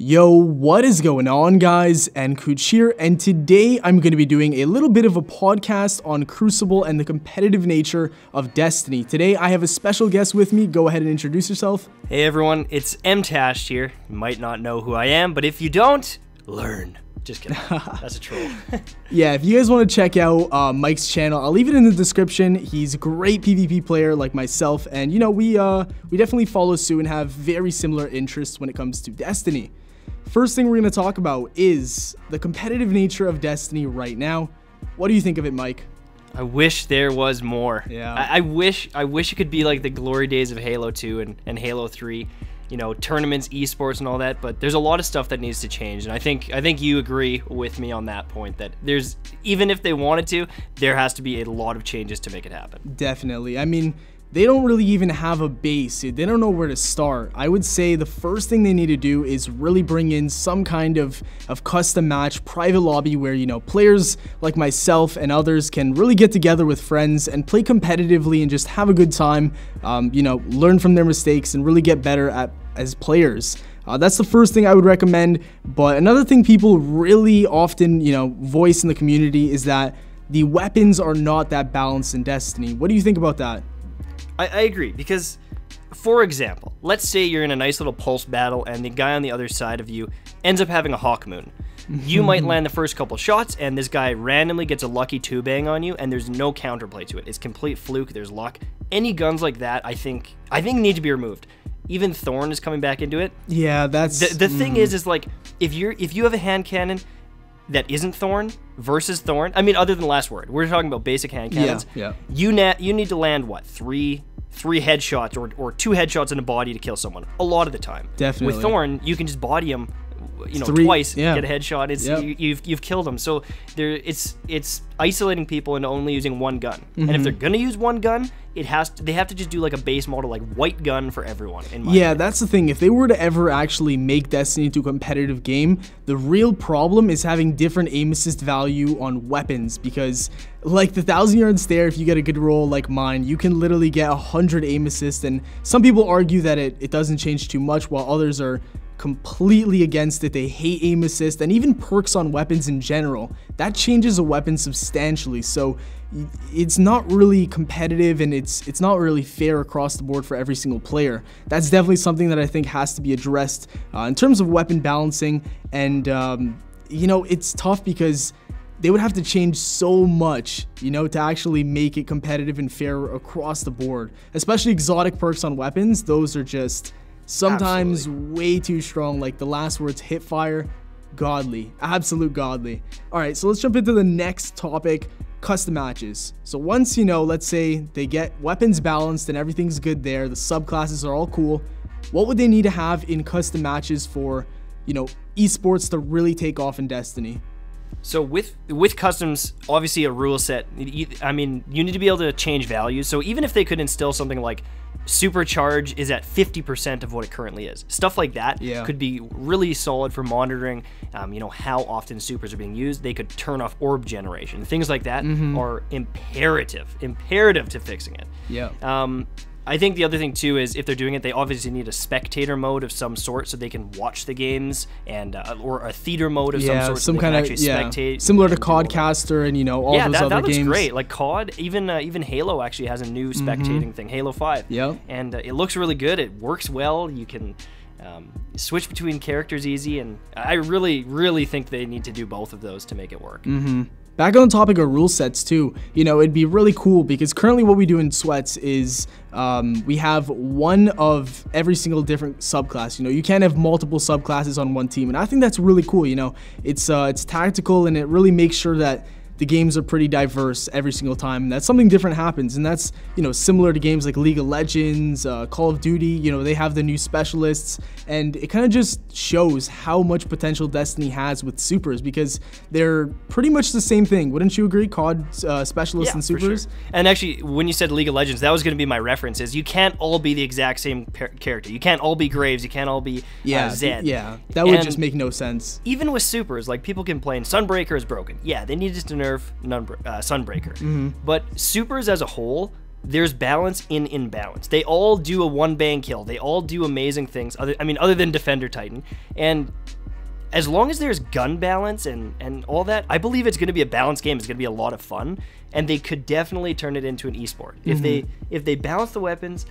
Yo, what is going on, guys? nKuch here, and today I'm going to be doing a little bit of a podcast on Crucible and the competitive nature of Destiny. Today I have a special guest with me. Go ahead and introduce yourself. Hey everyone, it's Mtashed here. You might not know who I am, but if you don't, learn. Just kidding. That's a troll. Yeah, if you guys want to check out Mike's channel, I'll leave it in the description. He's a great PvP player like myself, and you know, we definitely follow suit and have very similar interests when it comes to Destiny. First thing we're going to talk about is the competitive nature of Destiny right now. What do you think of it, Mike? I wish there was more. Yeah. I wish it could be like the glory days of Halo 2 and Halo 3. You know, tournaments, esports, and all that, but there's a lot of stuff that needs to change, and I think you agree with me on that point, that there's, even if they wanted to, there has to be a lot of changes to make it happen. Definitely. I mean, they don't really even have a base. They don't know where to start. I would say the first thing they need to do is really bring in some kind of custom match, private lobby where, you know, players like myself and others can really get together with friends and play competitively and just have a good time, you know, learn from their mistakes and really get better as players. That's the first thing I would recommend. But another thing people really often, you know, voice in the community is that the weapons are not that balanced in Destiny. What do you think about that? I agree, because, for example, let's say you're in a nice little pulse battle and the guy on the other side of you ends up having a Hawk Moon. You might land the first couple shots and this guy randomly gets a lucky 2-bang on you and there's no counterplay to it. It's complete fluke, there's luck. Any guns like that, I think need to be removed. Even Thorn is coming back into it. Yeah, that's... The thing is like, if you have a hand cannon that isn't Thorn versus Thorn, I mean, other than Last Word, we're talking about basic hand cannons. Yeah. You need to land, what, three headshots or 2 headshots in a body to kill someone a lot of the time. Definitely. With Thorn, you can just body him, you know, twice, yeah. Get a headshot. It's you've killed them. So it's isolating people into only using one gun. And if they're gonna use one gun, they have to just do like a base model, like white gun for everyone. In my opinion. That's the thing. If they were to ever actually make Destiny into a competitive game, the real problem is having different aim assist value on weapons, because like the 1,000-yard stare, if you get a good roll like mine, you can literally get 100 aim assist, and some people argue that it doesn't change too much, while others are completely against it. They hate aim assist and even perks on weapons in general. That changes a weapon substantially, so it's not really competitive and it's not really fair across the board for every single player. That's definitely something that I think has to be addressed in terms of weapon balancing, and you know, it's tough because they would have to change so much, you know, to actually make it competitive and fair across the board, especially exotic perks on weapons. Those are just sometimes way too strong, like the Last Word's hip fire. Godly, absolute godly. All right, so let's jump into the next topic, custom matches. So once, you know, let's say they get weapons balanced and everything's good there, the subclasses are all cool, what would they need to have in custom matches for, you know, esports to really take off in Destiny? So with customs, obviously a rule set, I mean, you need to be able to change values. So even if they could instill something like supercharge is at 50% of what it currently is, stuff like that could be really solid for monitoring, you know, how often supers are being used. They could turn off orb generation. Things like that are imperative to fixing it. I think the other thing too is, if they're doing it, they obviously need a spectator mode of some sort so they can watch the games, and or a theater mode of some sort, some kind of spectate, similar to CODcaster and, you know, all those other that looks games. Great. Like COD, even Halo actually has a new spectating thing, Halo 5. And it looks really good. It works well. You can switch between characters easy, and I really think they need to do both of those to make it work. Back on the topic of rule sets too, you know, it'd be really cool because currently what we do in Sweats is we have one of every single different subclass. You know, you can't have multiple subclasses on one team, and I think that's really cool. You know, it's tactical, and it really makes sure that the games are pretty diverse every single time, and that something different happens. And that's, you know, similar to games like League of Legends, Call of Duty. You know, they have the new specialists, and it kind of just shows how much potential Destiny has with supers, because they're pretty much the same thing. Wouldn't you agree? COD specialists and supers. For sure. And actually, when you said League of Legends, that was going to be my reference. Is you can't all be the exact same character. You can't all be Graves. You can't all be Zed. Yeah, that would just make no sense. Even with supers, like, people complain Sunbreaker is broken. Yeah, they need to nerf Sunbreaker. But supers as a whole, there's balance in imbalance. They all do a 1-bang kill. They all do amazing things. Other than Defender Titan. And as long as there's gun balance and all that, I believe it's going to be a balanced game. It's going to be a lot of fun, and they could definitely turn it into an esport. If they balance the weapons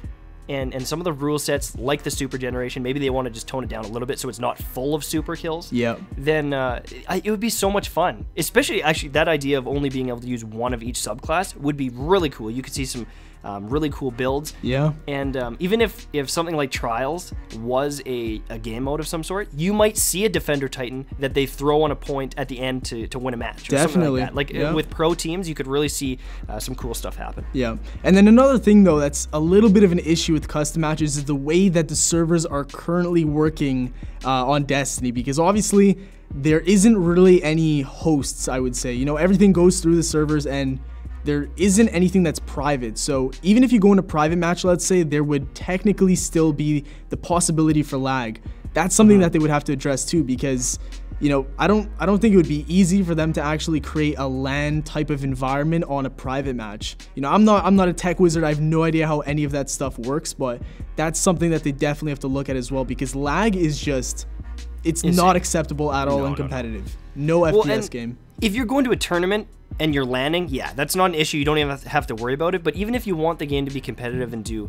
and some of the rule sets, like the super generation, maybe they want to just tone it down a little bit so it's not full of super kills. Yeah. Then it would be so much fun. Especially, actually, that idea of only being able to use one of each subclass would be really cool. You could see some really cool builds. Yeah. And even if something like Trials was a game mode of some sort, you might see a Defender Titan that they throw on a point at the end to win a match. Or Definitely. something like that. Like with pro teams, you could really see some cool stuff happen. Yeah. And then another thing, though, that's a little bit of an issue with custom matches is the way that the servers are currently working on Destiny, because obviously there isn't really any hosts, I would say. You know, everything goes through the servers, and there isn't anything that's private. So even if you go in a private match, let's say, there would technically still be the possibility for lag. That's something that they would have to address too, because, you know, I don't think it would be easy for them to actually create a LAN type of environment on a private match. You know, I'm not a tech wizard. I have no idea how any of that stuff works, but that's something that they definitely have to look at as well, because lag is just, it's insane. Not acceptable at all in competitive. No FPS game. If you're going to a tournament and you're landing, yeah, that's not an issue. You don't even have to worry about it. But even if you want the game to be competitive and do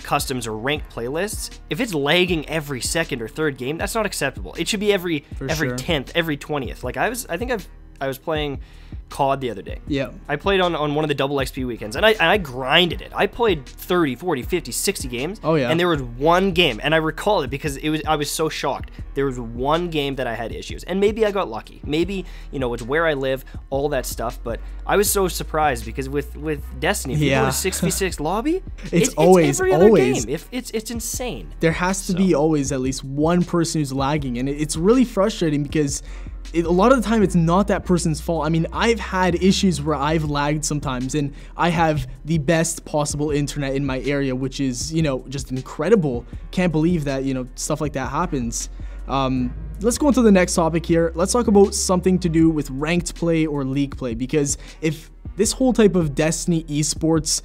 customs or ranked playlists, if it's lagging every second or third game, that's not acceptable. It should be every 10th, every 20th. Like I was playing COD the other day. Yeah. I played on one of the double XP weekends, and I grinded it. I played 30, 40, 50, 60 games. Oh, yeah. And there was one game, and I recall it because I was so shocked. There was one game that I had issues, and maybe I got lucky. Maybe, you know, it's where I live, all that stuff, but I was so surprised because with Destiny, if you go to 6v6 lobby, it's always every other game. It's insane. There has to be always at least one person who's lagging, and it's really frustrating because a lot of the time it's not that person's fault. I mean, I've had issues where I've lagged sometimes, and I have the best possible internet in my area, which is, you know, just incredible. Can't believe that, you know, stuff like that happens. Let's go on to the next topic here. Let's talk about something to do with ranked play or league play, because if this whole type of Destiny esports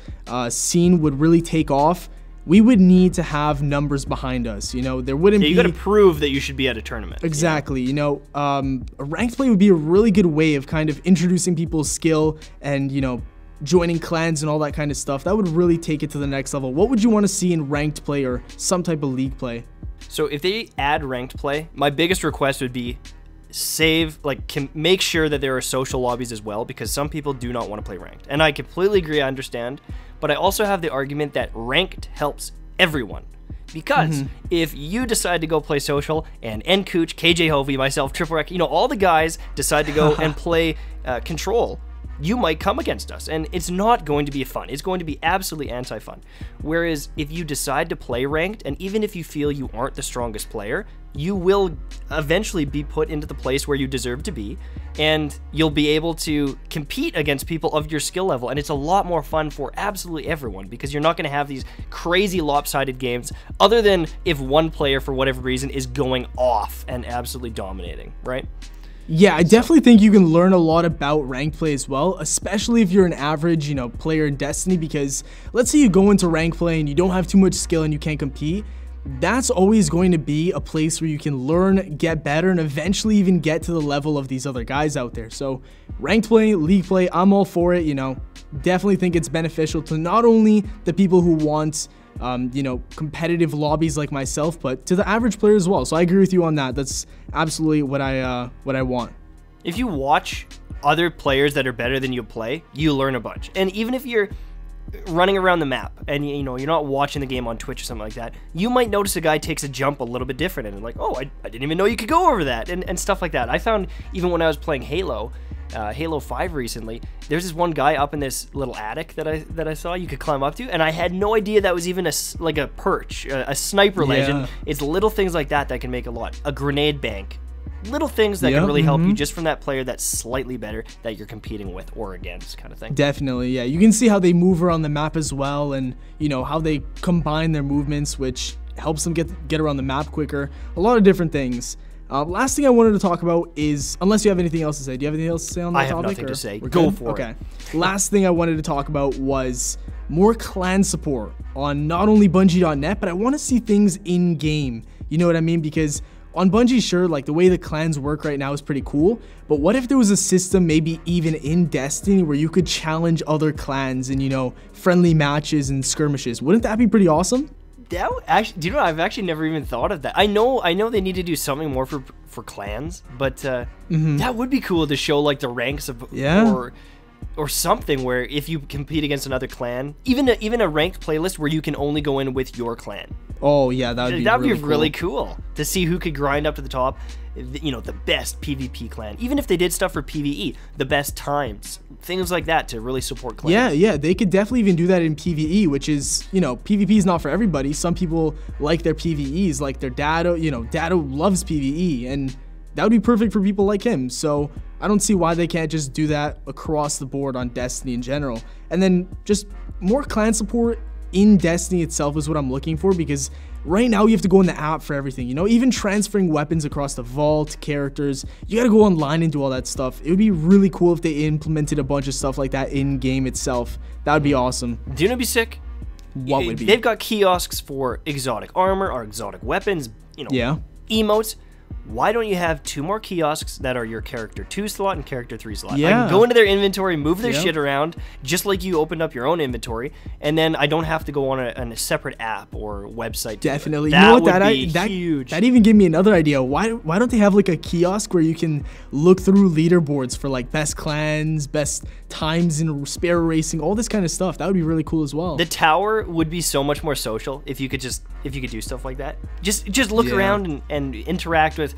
scene would really take off, we would need to have numbers behind us. You know, there wouldn't be... You got to prove that you should be at a tournament. Exactly. You know, a ranked play would be a really good way of kind of introducing people's skill and, you know, joining clans and all that kind of stuff. That would really take it to the next level. What would you want to see in ranked play or some type of league play? So if they add ranked play, my biggest request would be make sure that there are social lobbies as well, because some people do not want to play ranked. And I completely agree, I understand. But I also have the argument that ranked helps everyone. Because if you decide to go play social, and nKuch, KJ Hovey, myself, Triple Rec, you know, all the guys decide to go and play Control, you might come against us, and it's not going to be fun. It's going to be absolutely anti-fun. Whereas if you decide to play ranked, and even if you feel you aren't the strongest player, you will eventually be put into the place where you deserve to be, and you'll be able to compete against people of your skill level, and it's a lot more fun for absolutely everyone, because you're not going to have these crazy lopsided games, other than if one player, for whatever reason, is going off and absolutely dominating, right? Yeah, I definitely think you can learn a lot about ranked play as well, especially if you're an average, you know, player in Destiny, because let's say you go into ranked play and you don't have too much skill and you can't compete. That's always going to be a place where you can learn, get better, and eventually even get to the level of these other guys out there. So ranked play, league play, I'm all for it, you know. Definitely think it's beneficial to not only the people who want you know, competitive lobbies like myself, but to the average player as well. So I agree with you on that. That's absolutely what I want. If you watch other players that are better than you play, you learn a bunch. And even if you're running around the map and, you know, you're not watching the game on Twitch or something like that, you might notice a guy takes a jump a little bit different, and like, oh, I didn't even know you could go over that, and stuff like that. I found even when I was playing Halo 5 recently, there's this one guy up in this little attic that I saw you could climb up to, and I had no idea that was even a perch, a sniper ledge. And it's little things like that that can make a lot. A grenade bank. Little things that can really help you just from that player that's slightly better that you're competing with or against, kind of thing. Definitely, yeah. You can see how they move around the map as well, and, you know, how they combine their movements, which helps them get around the map quicker. A lot of different things. Last thing I wanted to talk about is, unless you have anything else to say, do you have anything else to say on that topic? I have nothing to say. Go for it. Okay. Last thing I wanted to talk about was more clan support on not only Bungie.net, but I want to see things in game. You know what I mean? Because on Bungie, sure, like the way the clans work right now is pretty cool, but what if there was a system maybe even in Destiny where you could challenge other clans in, you know, friendly matches and skirmishes? Wouldn't that be pretty awesome? That would actually, do you know, I've actually never even thought of that. I know they need to do something more for clans, but that would be cool to show like the ranks of or something where if you compete against another clan, even a ranked playlist where you can only go in with your clan. Oh yeah, that would be really cool to see who could grind up to the top. You know, the best PvP clan. Even if they did stuff for PvE, the best times, things like that to really support clans. Yeah, they could definitely even do that in PvE, which is, you know, PvP is not for everybody. Some people like their PvEs, like their Dado. You know, Dado loves PvE, and that would be perfect for people like him. So I don't see why they can't just do that across the board on Destiny in general. And then just more clan support in Destiny itself is what I'm looking for, because right now you have to go in the app for everything, you know, even transferring weapons across the vault, characters, you gotta go online and do all that stuff. It would be really cool if they implemented a bunch of stuff like that in game itself. That would be awesome. Do you know what'd be sick? What would be? They've got kiosks for exotic armor or exotic weapons, you know, emotes. Why don't you have 2 more kiosks that are your character 2 slot and character 3 slot? I can go into their inventory, move their shit around, just like you opened up your own inventory, and then I don't have to go on a separate app or website. Definitely. That you know what, would be huge. That even gave me another idea. Why don't they have like a kiosk where you can look through leaderboards for like best clans, best times in spare racing, all this kind of stuff? That would be really cool as well. The tower would be so much more social if you could do stuff like that. Just look around and interact with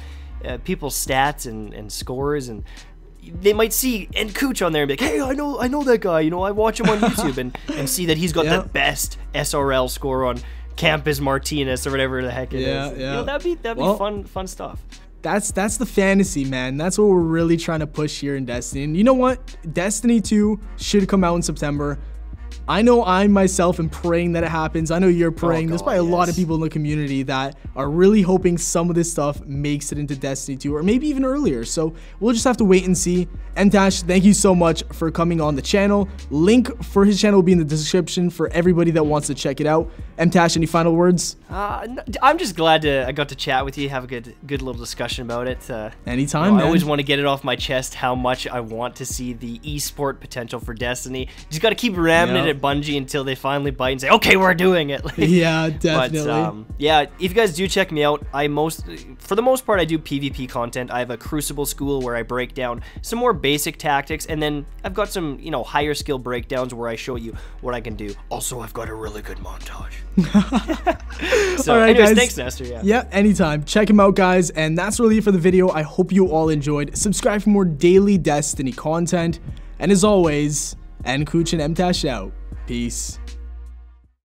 people's stats and scores, and they might see nKuch on there and be like, hey, I know that guy, you know, I watch him on YouTube and see that he's got the best SRL score on Campus Martinez or whatever the heck it is. You know, that'd be fun stuff. That's the fantasy, man. That's what we're really trying to push here in Destiny. And you know what? Destiny 2 should come out in September. I know I myself am praying that it happens. I know you're praying. There's probably a lot of people in the community that are really hoping some of this stuff makes it into Destiny 2, or maybe even earlier. So we'll just have to wait and see. Mtashed, thank you so much for coming on the channel. Link for his channel will be in the description for everybody that wants to check it out. Mtashed, any final words? I'm just glad I got to chat with you, have a good little discussion about it. Anytime, man. I always want to get it off my chest how much I want to see the esport potential for Destiny. Just got to keep ramming it at Bungie until they finally bite and say, okay, we're doing it. Yeah, definitely. But yeah, if you guys do check me out, for the most part I do PvP content. I have a Crucible school where I break down some more basic tactics, and then I've got some, you know, higher skill breakdowns where I show you what I can do. Also, I've got a really good montage. So all right, anyways, guys. thanks, Nestor. Yeah, anytime. Check him out, guys. And that's really it for the video. I hope you all enjoyed. Subscribe for more daily Destiny content. And as always, nKuch and Mtashed out. Peace.